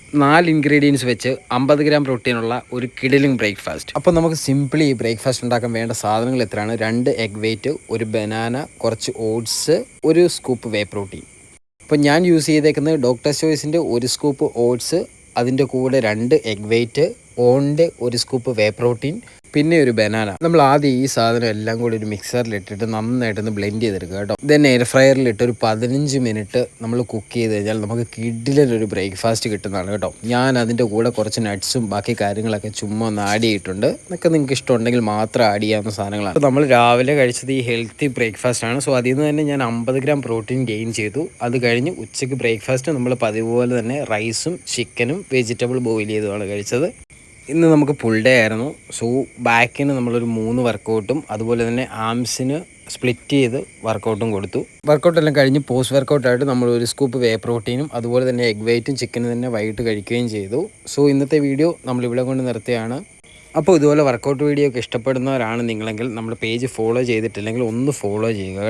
4 ingredients വെച്ച് 50 gram പ്രോട്ടീനുള്ള ഒരു കിടിലിംഗ് breakfast. അപ്പോൾ നമുക്ക് സിംപിളി ഈ ബ്രേക്ക്ഫാസ്റ്റ് ഉണ്ടാക്കാൻ വേണ്ട സാധനങ്ങൾ എത്രയാണ്? 2 എഗ് വെയിറ്റ്, ഒരു ബനാന, കുറച്ച് ഓട്സ്, ഒരു സ്കൂപ്പ് വേ പ്രോട്ടീൻ. അപ്പോൾ ഞാൻ യൂസ് ചെയ്തേക്കുന്നത് ഡോക്ടർ ചോയ്സിൻ്റെ ഒരു സ്കൂപ്പ് ഓട്സ്, അതിൻ്റെ കൂടെ 2 എഗ് വെയിറ്റ്, ഓണിൻ്റെ ഒരു സ്കൂപ്പ് വേ പ്രോട്ടീൻ, പിന്നെ ഒരു ബനാന. നമ്മൾ ആദ്യം ഈ സാധനം എല്ലാം കൂടി ഒരു മിക്സറിലിട്ടിട്ട് നന്നായിട്ടൊന്ന് ബ്ലെൻഡ് ചെയ്തെടുക്കുക കേട്ടോ. ദെൻ എയർ ഫ്രയറിലിട്ട് ഒരു 15 മിനിറ്റ് നമ്മൾ കുക്ക് ചെയ്ത് കഴിഞ്ഞാൽ നമുക്ക് കിഡിലൊരു ബ്രേക്ക്ഫാസ്റ്റ് കിട്ടുന്നതാണ് കേട്ടോ. ഞാൻ അതിൻ്റെ കൂടെ കുറച്ച് നട്ട്സും ബാക്കി കാര്യങ്ങളൊക്കെ ചുമ്മാ ഒന്ന് ആഡ് ചെയ്തിട്ടുണ്ട്. എന്നൊക്കെ നിങ്ങൾക്ക് ഇഷ്ടമുണ്ടെങ്കിൽ മാത്രം ആഡ് ചെയ്യാവുന്ന സാധനങ്ങളാണ്. അപ്പോൾ നമ്മൾ രാവിലെ കഴിച്ചത് ഈ ഹെൽത്തി ബ്രേക്ക്ഫാസ്റ്റ് ആണ്. സോ അതിൽ നിന്ന് തന്നെ ഞാൻ 50 ഗ്രാം പ്രോട്ടീൻ ഗെയിൻ ചെയ്തു. അത് കഴിഞ്ഞ് ഉച്ചയ്ക്ക് ബ്രേക്ക്ഫാസ്റ്റ് നമ്മൾ പതിവ് പോലെ തന്നെ റൈസും ചിക്കനും വെജിറ്റബിൾ ബോയിൽ ചെയ്തുമാണ് കഴിച്ചത്. ഇന്ന് നമുക്ക് ഫുൾ ഡേ ആയിരുന്നു. സോ ബാക്കിന് നമ്മളൊരു 3 വർക്കൗട്ടും അതുപോലെ തന്നെ ആംസിന് സ്പ്ലിറ്റ് ചെയ്ത് വർക്കൗട്ടും കൊടുത്തു. വർക്കൗട്ടെല്ലാം കഴിഞ്ഞ് പോസ്റ്റ് വർക്കൗട്ടായിട്ട് നമ്മൾ ഒരു സ്കൂപ്പ് വേ പ്രോട്ടീനും അതുപോലെ തന്നെ എഗ് വെയിറ്റും ചിക്കനും തന്നെ വൈകിട്ട് കഴിക്കുകയും ചെയ്തു. സോ ഇന്നത്തെ വീഡിയോ നമ്മളിവിടെ കൊണ്ട് നിർത്തുകയാണ്. അപ്പോൾ ഇതുപോലെ വർക്കൗട്ട് വീഡിയോ ഒക്കെ ഇഷ്ടപ്പെടുന്നവരാണ് നിങ്ങളെങ്കിൽ നമ്മുടെ പേജ് ഫോളോ ചെയ്തിട്ടില്ലെങ്കിൽ ഒന്ന് ഫോളോ ചെയ്യുക.